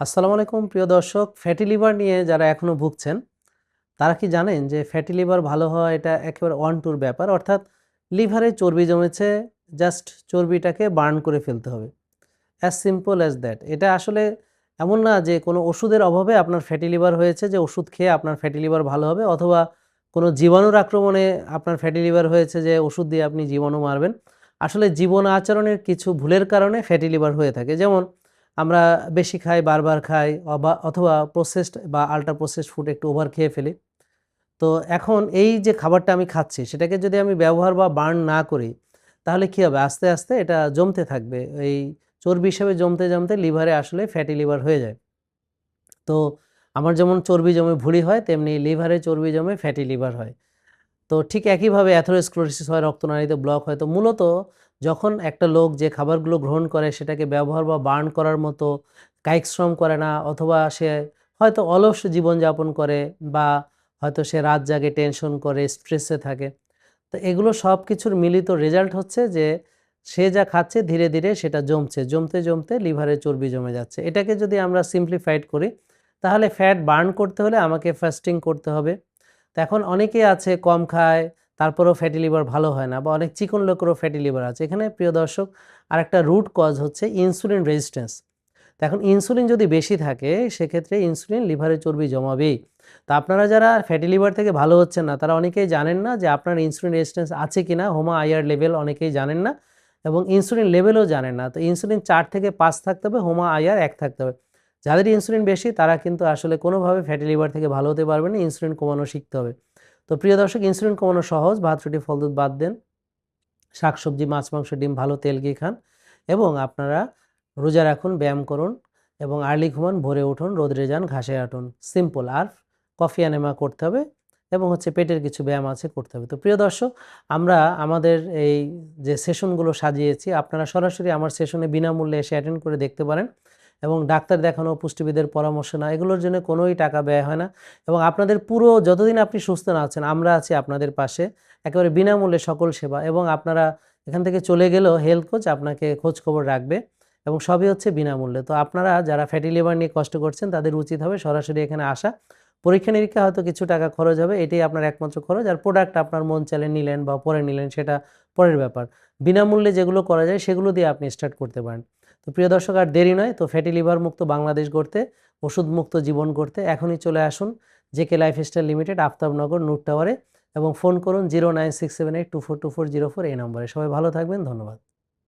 আসসালামু আলাইকুম প্রিয় দর্শক, ফ্যাটি লিভার নিয়ে যারা এখনো ভুগছেন তারা কি জানেন যে ফ্যাটি লিভার ভালো হওয়া এটা একেবারে অন টুর ব্যাপার। অর্থাৎ লিভারে চর্বি জমেছে, জাস্ট চর্বিটাকে বার্ন করে ফেলতে হবে, অ্যাজ সিম্পল অ্যাজ দ্যাট। এটা আসলে এমন না যে কোনো ওষুধের অভাবে আপনার ফ্যাটি লিভার হয়েছে যে ওষুধ খেয়ে আপনার ফ্যাটি লিভার ভালো হবে, অথবা কোনো জীবাণুর আক্রমণে আপনার ফ্যাটি লিভার হয়েছে যে ওষুধ দিয়ে আপনি জীবাণু মারবেন। আসলে জীবন আচরণের কিছু ভুলের কারণে ফ্যাটি লিভার হয়ে থাকে। যেমন আমরা বেশি খাই, বারবার খাই, অথবা প্রসেসড বা আল্ট্রা প্রসেসড ফুড একটু ওভার খেয়ে ফেলি। তো এখন এই যে খাবারটা আমি খাচ্ছি সেটাকে যদি আমি ব্যবহার বা বার্ন না করি, তাহলে কি হবে? আস্তে আস্তে এটা জমতে থাকবে। এই চর্বি হিসেবে জমতে জমতে লিভারে আসলে ফ্যাটি লিভার হয়ে যায়। তো আমার যেমন চর্বি জমে ভুঁড়ি হয়, তেমনি লিভারে চর্বি জমে ফ্যাটি লিভার হয়। তো ঠিক একইভাবে অ্যাথেরোস্ক্লেরোসিস হয়, রক্তনালীতে ব্লক হয়। তো মূলত যখন একটা লোক যে খাবারগুলো গ্রহণ করে সেটাকে ব্যবহার বা বার্ন করার মতো কায়িক শ্রম করে না, অথবা সে হয়তো অলস জীবনযাপন করে, বা হয়তো সে রাত জাগে, টেনশন করে, স্ট্রেসে থাকে। তো এগুলো সব কিছুর মিলিত রেজাল্ট হচ্ছে যে সে যা খাচ্ছে ধীরে ধীরে সেটা জমছে, জমতে জমতে লিভারে চর্বি জমে যাচ্ছে। এটাকে যদি আমরা সিম্পলিফাইড করি, তাহলে ফ্যাট বার্ন করতে হলে আমাকে ফাস্টিং করতে হবে। তো এখন অনেকেই আছে কম খায়, তারপরেও ফ্যাটি লিভার ভালো হয় না, বা অনেক চিকন লোকেরও ফ্যাটি লিভার আছে। এখানে প্রিয় দর্শক, আরেকটা রুট কজ হচ্ছে ইনসুলিন রেজিস্ট্যান্স। তো এখন ইনসুলিন যদি বেশি থাকে সেক্ষেত্রে ইনসুলিন লিভারে চর্বি জমাবেই। তো আপনারা যারা ফ্যাটি লিভার থেকে ভালো হচ্ছেন না, তারা অনেকেই জানেন না যে আপনার ইনসুলিন রেজিস্ট্যান্স আছে কিনা, হোমা আইআর লেভেল অনেকেই জানেন না, এবং ইনসুলিন লেভেলও জানেন না। তো ইনসুলিন 4 থেকে 5 থাকতে হবে, হোমা আইআর 1 থাকতে হবে। যাদের ইনসুলিন বেশি তারা কিন্তু আসলে কোনোভাবে ফ্যাটি লিভার থেকে ভালো হতে পারবে না, ইনসুলিন কমানো শিখতে হবে। তো প্রিয় দর্শক, ইনসুলিন কমানো সহজ। ভাত, রুটি, ফল, দুধ বাদ দেন, শাকসবজি, মাছ, মাংস, ডিম, ভালো তেল ঘি খান, এবং আপনারা রোজা রাখুন, ব্যায়াম করুন, এবং আর্লি ঘুমান, ভোরে উঠুন, রোদরে যান, ঘাসে হাঁটুন। সিম্পল। আর কফি এনেমা করতে হবে, এবং হচ্ছে পেটের কিছু ব্যায়াম আছে করতে হবে। তো প্রিয় দর্শক, আমরা আমাদের এই যে সেশনগুলো সাজিয়েছি, আপনারা সরাসরি আমার সেশনে বিনামূল্যে এসে অ্যাটেন্ড করে দেখতে পারেন, এবং ডাক্তার দেখানো, পুষ্টিবিদের পরামর্শ না, এগুলোর জন্য কোনোই টাকা ব্যয় হয় না। এবং আপনাদের পুরো যতদিন আপনি সুস্থ না আছেন, আমরা আছি আপনাদের পাশে, একেবারে বিনামূল্যে সকল সেবা। এবং আপনারা এখান থেকে চলে গেলেও হেলথ কোচ আপনাকে খোঁজ খবর রাখবে, এবং সবই হচ্ছে বিনামূল্যে। তো আপনারা যারা ফ্যাটি লিভার নিয়ে কষ্ট করছেন তাদের উচিত হবে সরাসরি এখানে আসা। পরীক্ষা নিরীক্ষা হয়তো কিছু টাকা খরচ হবে, এটাই আপনার একমাত্র খরচ। আর প্রোডাক্ট আপনার মন চাইলে নিলেন বা পরে নিলেন, সেটা পরের ব্যাপার। বিনামূল্যে যেগুলো করা যায় সেগুলো দিয়ে আপনি স্টার্ট করতে পারেন। তো প্রিয় দর্শক, আর দেরি নয়। তো ফ্যাটি লিভার মুক্ত বাংলাদেশ গড়তে, ওষুধ মুক্ত জীবন গড়তে এখনই চলে আসুন জেকে লাইফস্টাইল লিমিটেড, আফতাবনগর, নূর টাওয়ারে, এবং ফোন করুন 09678242404 এই নম্বরে। সবাই ভালো থাকবেন, ধন্যবাদ।